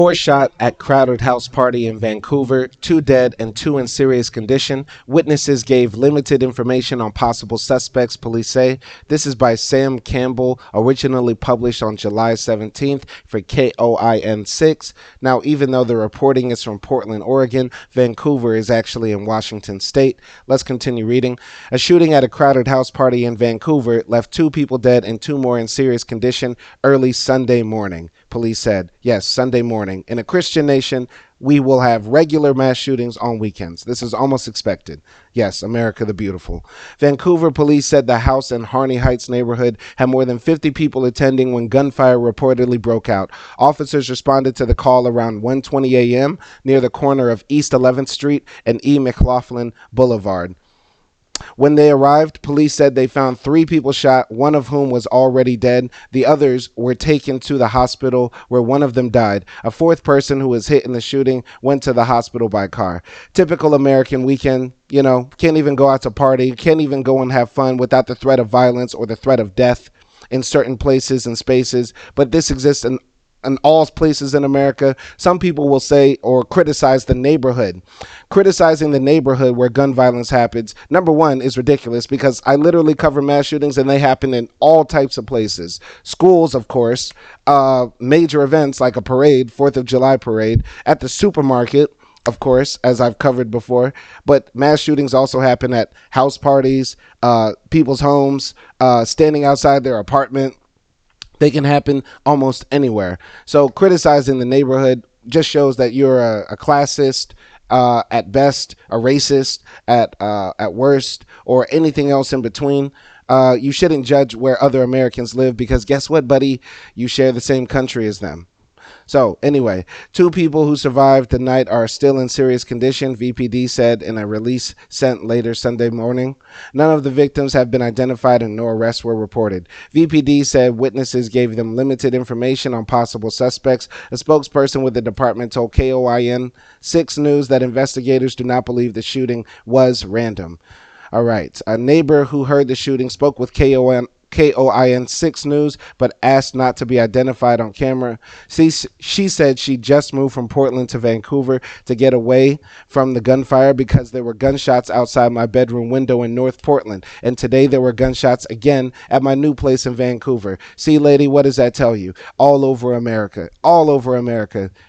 Four shot at crowded house party in Vancouver, two dead and two in serious condition. Witnesses gave limited information on possible suspects, police say. This is by Sam Campbell, originally published on July 17th for KOIN 6. Now, even though the reporting is from Portland, Oregon, Vancouver is actually in Washington state. Let's continue reading. A shooting at a crowded house party in Vancouver left two people dead and two more in serious condition early Sunday morning, police said. Yes, Sunday morning. In a Christian nation, we will have regular mass shootings on weekends. This is almost expected. Yes, America the beautiful. Vancouver police said the house in Harney Heights neighborhood had more than 50 people attending when gunfire reportedly broke out. Officers responded to the call around 1:20 a.m. near the corner of East 11th Street and McLoughlin Boulevard. When they arrived, police said they found three people shot, one of whom was already dead. The others were taken to the hospital where one of them died. A fourth person who was hit in the shooting went to the hospital by car. Typical American weekend, can't even go out to party, can't even go and have fun without the threat of violence or the threat of death in certain places and spaces. But this exists in all places in America. Some people will say or criticize the neighborhood. Criticizing the neighborhood where gun violence happens, number one, is ridiculous because I literally cover mass shootings and they happen in all types of places. Schools, of course, major events like a parade, 4th of July parade, at the supermarket, of course, as I've covered before, but mass shootings also happen at house parties, people's homes, standing outside their apartment. They can happen almost anywhere. So criticizing the neighborhood just shows that you're a classist, at best, a racist, at worst, or anything else in between. You shouldn't judge where other Americans live because guess what, buddy? You share the same country as them. So anyway, two people who survived the night are still in serious condition, VPD said in a release sent later Sunday morning. None of the victims have been identified and no arrests were reported. VPD said witnesses gave them limited information on possible suspects. A spokesperson with the department told KOIN 6 News that investigators do not believe the shooting was random. All right. A neighbor who heard the shooting spoke with KOIN 6 News, but asked not to be identified on camera. She said she just moved from Portland to Vancouver to get away from the gunfire because there were gunshots outside my bedroom window in North Portland, and today there were gunshots again at my new place in Vancouver. See, lady, what does that tell you? All over America,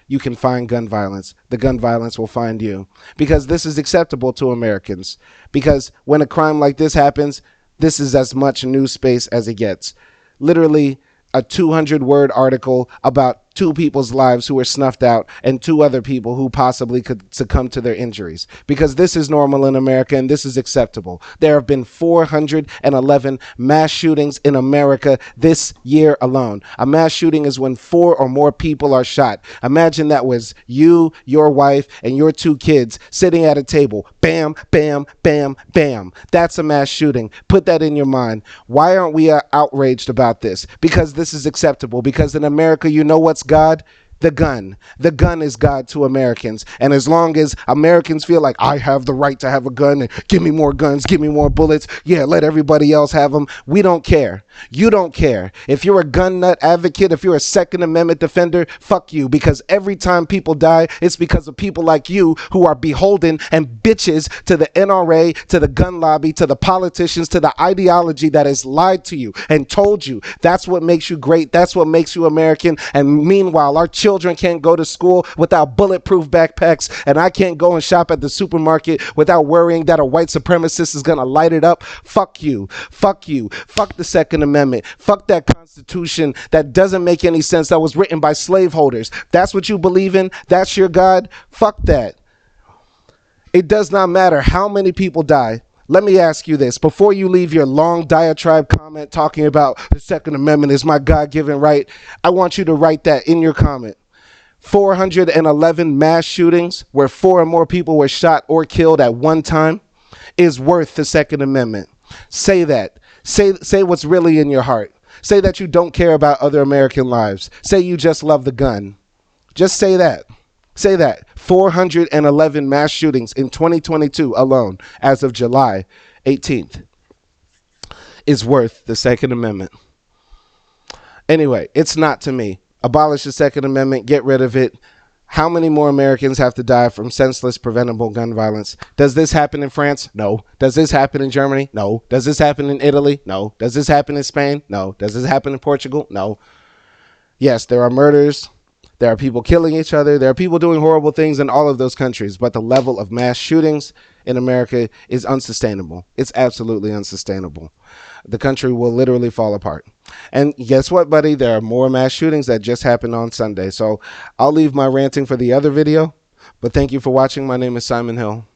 you can find gun violence. The gun violence will find you because this is acceptable to Americans. Because when a crime like this happens, this is as much news space as it gets. Literally a 200-word article about two people's lives who were snuffed out and two other people who possibly could succumb to their injuries. Because this is normal in America and this is acceptable. There have been 411 mass shootings in America this year alone. A mass shooting is when 4 or more people are shot. Imagine that was you, your wife, and your 2 kids sitting at a table. Bam, bam, bam, bam. That's a mass shooting. Put that in your mind. Why aren't we outraged about this? Because this is acceptable. Because in America, you know what's God? The gun. The gun is God to Americans. And as long as Americans feel like I have the right to have a gun and give me more guns, give me more bullets, yeah, let everybody else have them, we don't care. You don't care. If you're a gun nut advocate, if you're a Second Amendment defender, fuck you. Because every time people die, it's because of people like you who are beholden and bitches to the NRA, to the gun lobby, to the politicians, to the ideology that has lied to you and told you that's what makes you great. That's what makes you American. And meanwhile, our children can't go to school without bulletproof backpacks, and I can't go and shop at the supermarket without worrying that a white supremacist is going to light it up. Fuck you. Fuck you. Fuck the Second Amendment. Fuck that Constitution that doesn't make any sense, that was written by slaveholders. That's what you believe in? That's your God? Fuck that. It does not matter how many people die. Let me ask you this before you leave your long diatribe comment talking about the Second Amendment is my God-given right. I want you to write that in your comment. 411 mass shootings where 4 or more people were shot or killed at one time is worth the Second Amendment. Say that. Say what's really in your heart. Say that you don't care about other American lives. Say you just love the gun. Just say that. Say that. 411 mass shootings in 2022 alone as of July 18th is worth the Second Amendment. Anyway, it's not to me. Abolish the Second Amendment. Get rid of it. How many more Americans have to die from senseless, preventable gun violence? Does this happen in France? No. Does this happen in Germany? No. Does this happen in Italy? No. Does this happen in Spain? No. Does this happen in Portugal? No. Yes, there are murders. There are people killing each other. There are people doing horrible things in all of those countries. But the level of mass shootings in America is unsustainable. It's absolutely unsustainable. The country will literally fall apart. And guess what, buddy? There are more mass shootings that just happened on Sunday. So I'll leave my ranting for the other video. But thank you for watching. My name is Simon Hill.